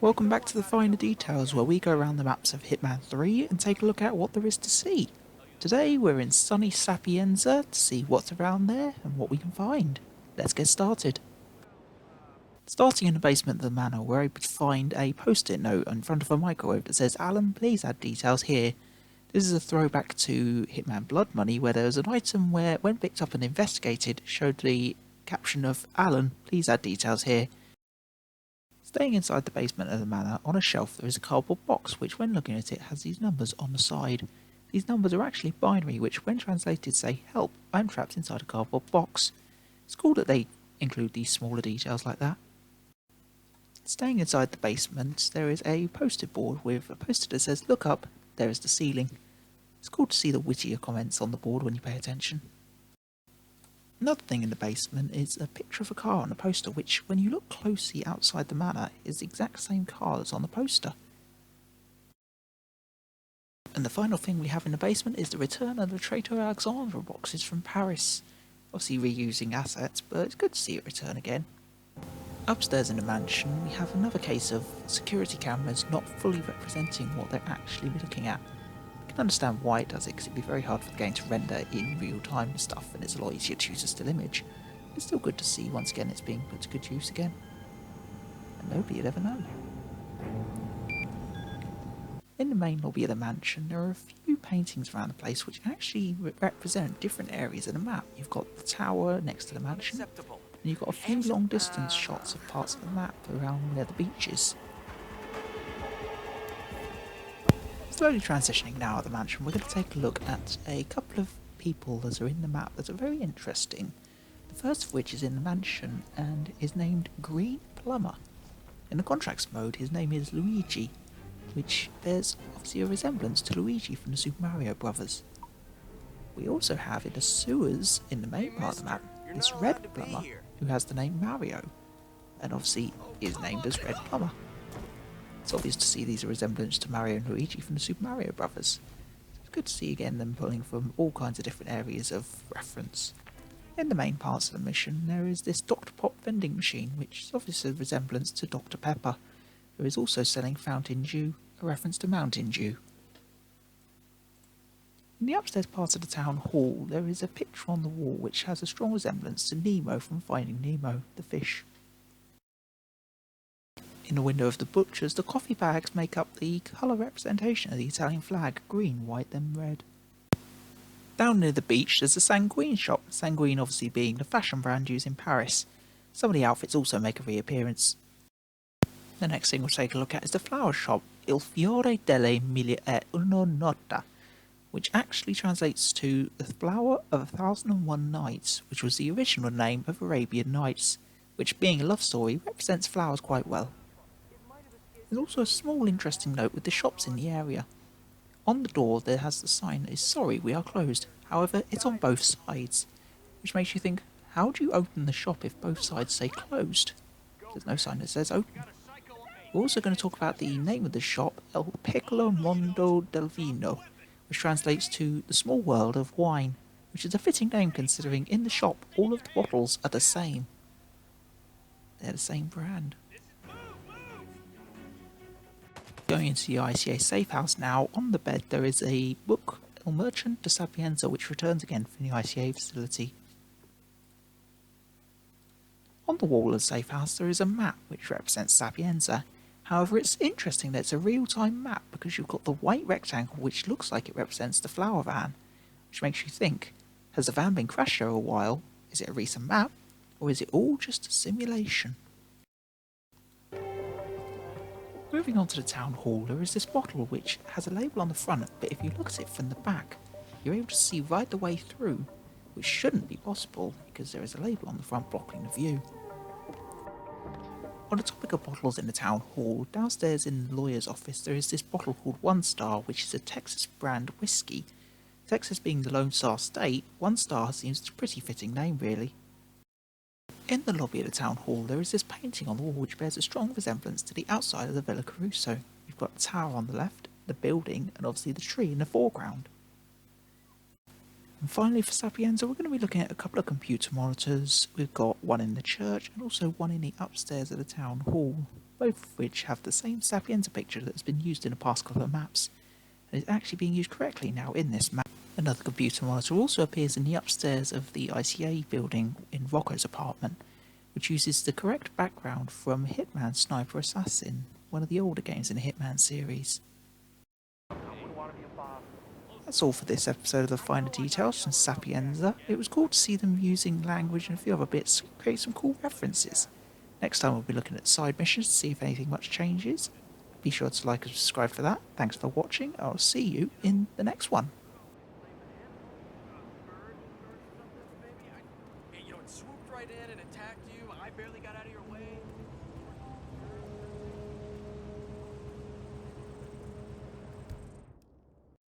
Welcome back to the Finer Details, where we go around the maps of Hitman 3 and take a look at what there is to see. Today we're in sunny Sapienza to see what's around there and what we can find. Let's get started. Starting in the basement of the manor, we're able to find a post-it note in front of a microwave that says, "Alan, please add details here." This is a throwback to Hitman Blood Money, where there was an item where, when picked up and investigated, showed the caption of, "Alan, please add details here." Staying inside the basement of the manor, on a shelf there is a cardboard box which, when looking at it, has these numbers on the side. These numbers are actually binary, which when translated say, "Help, I'm trapped inside a cardboard box." It's cool that they include these smaller details like that. Staying inside the basement, there is a post-it board with a poster that says, "Look up, there is the ceiling." It's cool to see the wittier comments on the board when you pay attention. Another thing in the basement is a picture of a car on a poster which, when you look closely outside the manor, is the exact same car that's on the poster. And the final thing we have in the basement is the return of the Traitor Alexandre boxes from Paris. Obviously reusing assets, but it's good to see it return again. Upstairs in the mansion, we have another case of security cameras not fully representing what they're actually looking at. I can understand why it does it, because it'd be very hard for the game to render in real time and stuff, and it's a lot easier to use a still image. It's still good to see once again it's being put to good use again. And nobody would ever know. In the main lobby of the mansion, there are a few paintings around the place which actually represent different areas of the map. You've got the tower next to the mansion, and you've got a few long distance shots of parts of the map around near the beaches. Slowly transitioning now at the mansion, we're going to take a look at a couple of people that are in the map that are very interesting. The first of which is in the mansion and is named Green Plumber. In the contracts mode, his name is Luigi, which bears obviously a resemblance to Luigi from the Super Mario Brothers. We also have in the sewers in the main part of the map this Red Plumber who has the name Mario, and obviously is named as Red Plumber. It's obvious to see these are resemblance to Mario and Luigi from the Super Mario Brothers. It's good to see again them pulling from all kinds of different areas of reference. In the main parts of the mission, there is this Dr. Pop vending machine, which is obviously a resemblance to Dr. Pepper, who is also selling Fountain Dew, a reference to Mountain Dew. In the upstairs part of the town hall, there is a picture on the wall which has a strong resemblance to Nemo from Finding Nemo, the fish. In the window of the butcher's, the coffee bags make up the colour representation of the Italian flag, green, white then red. Down near the beach there's the Sanguine shop, Sanguine obviously being the fashion brand used in Paris. Some of the outfits also make a reappearance. The next thing we'll take a look at is the flower shop, Il Fiore delle Mille e Una Notte, which actually translates to the Flower of 1001 Nights, which was the original name of Arabian Nights, which, being a love story, represents flowers quite well. There's also a small interesting note with the shops in the area. On the door there has the sign that is "Sorry, we are closed." However, it's on both sides, which makes you think, how do you open the shop if both sides say closed? There's no sign that says open. We're also going to talk about the name of the shop, El Piccolo Mondo del Vino, which translates to the small world of wine, which is a fitting name considering in the shop all of the bottles are the same. They're the same brand. Going into the ICA safe house now, on the bed there is a book, El Merchant de Sapienza, which returns again from the ICA facility. On the wall of the safe house there is a map which represents Sapienza. However, it's interesting that it's a real-time map because you've got the white rectangle which looks like it represents the flower van, which makes you think, has the van been crashed for a while? Is it a recent map? Or is it all just a simulation? Moving on to the town hall, there is this bottle which has a label on the front, but if you look at it from the back, you're able to see right the way through, which shouldn't be possible because there is a label on the front blocking the view. On the topic of bottles in the town hall, downstairs in the lawyer's office there is this bottle called One Star, which is a Texas brand whiskey. Texas being the Lone Star State, One Star seems a pretty fitting name really. In the lobby of the town hall there is this painting on the wall which bears a strong resemblance to the outside of the Villa Caruso. You've got the tower on the left, the building, and obviously the tree in the foreground. And finally for Sapienza, we're going to be looking at a couple of computer monitors. We've got one in the church and also one in the upstairs of the town hall. both of which have the same Sapienza picture that's been used in the past couple of maps, and is actually being used correctly now in this map. Another computer monitor also appears in the upstairs of the ICA building in Rocco's apartment, which uses the correct background from Hitman Sniper Assassin, one of the older games in the Hitman series. That's all for this episode of the Finer Details from Sapienza. It was cool to see them using language and a few other bits to create some cool references. Next time we'll be looking at side missions to see if anything much changes. Be sure to like and subscribe for that. Thanks for watching. I'll see you in the next one. Hey, it swooped right in and attacked you. I barely got out of your way.